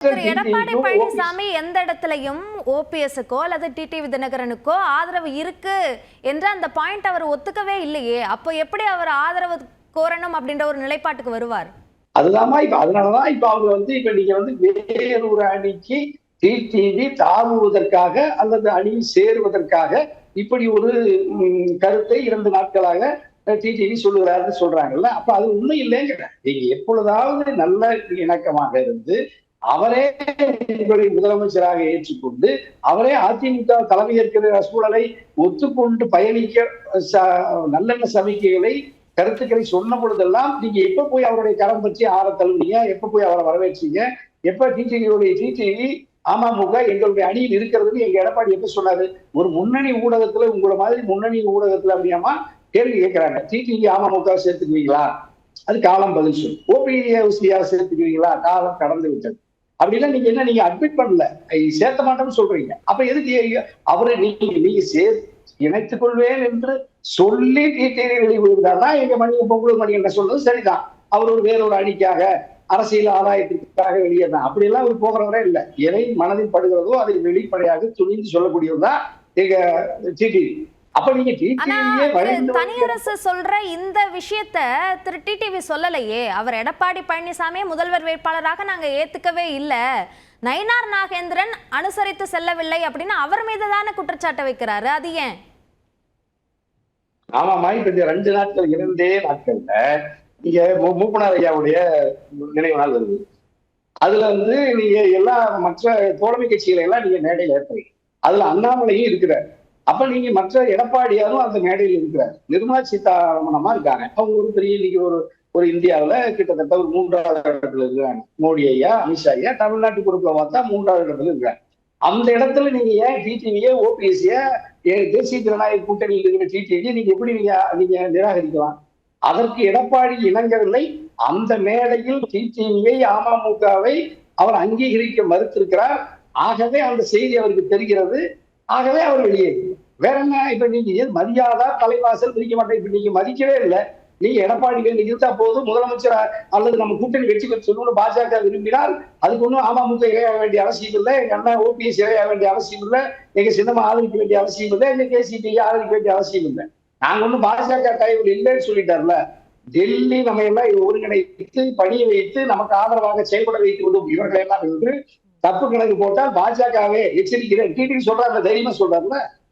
திரு எடப்பாடி பழனிசாமி எந்த இடத்துலயும் ஓபிஎஸ்க்கோ அல்லது டிடிவி தினகரனுக்கோ ஆதரவு இருக்கு என்ற அந்த பாயிண்ட் அவர் ஒத்துக்கவே இல்லையே. அப்போ எப்படி அவர் ஆதரவு கோரணும் அப்படின்ற ஒரு நிலைப்பாட்டுக்கு வருவார்? அதுதான் அதனாலதான் இப்ப அவங்க இப்ப நீங்க வேறொரு அணிக்கு டிடிவி தாவுவதற்காக அல்லது அணியில் சேருவதற்காக இப்படி ஒரு கருத்தை 2 நாட்களாக டிடிவி சொல்லுகிறாருன்னு சொல்றாங்கல்ல. அப்ப அது உண்மை இல்லைங்கிற. நீங்க எப்பொழுதாவது நல்ல இணக்கமாக இருந்து அவரே முதலமைச்சராக ஏற்றுக்கொண்டு அவரே அதிமுக தலைமை ஏற்கிற சூழலை ஒத்துக்கொண்டு பயணிக்க நல்லெண்ண சமிக்கைகளை கருத்துக்களை சொன்ன பொழுதெல்லாம் நீங்க எப்ப போய் அவருடைய கரம் பற்றி ஆற தழுவீங்க, எப்ப போய் அவரை வரவேற்றீங்க, எப்ப டிடிவி அமமுக எங்களுடைய அணியில் இருக்கிறது எங்க எடப்பாடி எப்ப சொன்னாரு? ஒரு முன்னணி ஊடகத்துல உங்களை மாதிரி முன்னணி ஊடகத்துல அப்படியாமா கேள்வி கேட்கிறாங்க. டிடிவி அமமுக சேர்த்துக்குவீங்களா? அது காலம் பதில் சொல்லு. ஓபிஎஸ் சேர்த்துக்குவீங்களா? காலம் கடந்து விட்டது. அப்படின்னா நீங்க அட்மிட் பண்ணல, சேர்த்த மாட்டோம்னு சொல்றீங்க. அப்ப எதுக்கு அவரை நீங்க இணைத்துக் கொள்வேன் என்று சொல்லி டிடிவி வெளியிடுகிறார்னா எங்க மணி என்ன சொல்றது சரிதான். அவர் வேறொரு அணிக்காக அரசியல் ஆதாயத்திற்காக வெளியேறான். அப்படி எல்லாம் அவர் போகிறவரே இல்லை. எதை மனதில் படுகிறதோ அதை வெளிப்படையாக துணிந்து சொல்லக்கூடியவர் தான் எங்க டிடிவி. அப்ப நீங்க தனியரசு சொல்ற இந்த விஷயத்த திரு டிடிவி சொல்லலையே. அவர் எடப்பாடி பழனிசாமி முதல்வர் வேட்பாளராக நாங்க ஏத்துக்கவே இல்லை, நயினார் நாகேந்திரன் அனுசரித்து செல்லவில்லை அப்படின்னு அவர் மீது தானே குற்றச்சாட்டை வைக்கிறாரு. அது ஏன்? ஆமாமா, இப்ப இந்த 2 நாட்கள் 2 நாட்கள்ல நீங்க மூப்பனார் ஐயாவுடைய நினைவு நாள் வருது. அதுல நீங்க எல்லா மற்ற தோழமை கட்சிகளை எல்லாம் நீங்க மேடையில் ஏற்படுறீங்க. அதுல அண்ணாமலையும் இருக்கிறார். அப்ப நீங்க மற்ற எடப்பாடியாரும் அந்த மேடையில் இருக்கிறார். நிர்மலா சீதாராமனமா இருக்காங்க. அவங்க ஒரு பெரிய இன்னைக்கு ஒரு இந்தியாவில கிட்டத்தட்ட ஒரு 3வது இடத்துல இருக்கிறாங்க. மோடி ஐயா, அமித்ஷா ஐயா தமிழ்நாட்டு பொறுப்புல பார்த்தா 3வது இடத்துல இருக்கிறாங்க. அந்த இடத்துல நீங்க ஏன் டிடிவிய ஓபிஎஸ்சிய தேசிய ஜனநாயக கூட்டணியில் இருக்கிற டிடிவி நீங்க எப்படி நீங்க நிராகரிக்கலாம்? அதற்கு எடப்பாடி இணங்கவில்லை. அந்த மேடையில் டிடிவியை அமமுகவை அவர் அங்கீகரிக்க மறுத்திருக்கிறார். ஆகவே அந்த செய்தி அவருக்கு தெரிகிறது. ஆகவே அவர் வெளியே வேற என்ன. இப்ப நீங்க மரியாதை தலைவாசல் பிரிக்க மாட்டேன். இப்ப நீங்க மதிக்கவே இல்லை. நீங்க எடப்பாடி இருந்தா போதும் முதலமைச்சர் அல்லது நம்ம கூட்டணி வெற்றி பெற்று சொல்லணும்னு பாஜக விரும்பினால் அதுக்கு ஒன்றும் அமமுக இழைய வேண்டிய அவசியம் இல்லை, எங்க அண்ணா ஓபிஎஸ் இழைய வேண்டிய அவசியம் இல்லை, எங்க சின்னமா ஆதரிக்க வேண்டிய அவசியம் இல்லை, எங்க கேசிபி ஆதரிக்க வேண்டிய அவசியம் இல்லை. நாங்க ஒன்றும் பாஜக தலைவர் இல்லைன்னு சொல்லிட்டார்ல. டெல்லி நம்ம எல்லாம் ஒருங்கிணைத்து பணியை வைத்து நமக்கு ஆதரவாக செயல்பட வைத்து விடும் இவர்களை எல்லாம் என்று தப்பு கணக்கு போட்டால் பாஜகவே எச்சரிக்கிறேன் டிடிவி சொல்றாரு, தைரியமா சொல்றாருல.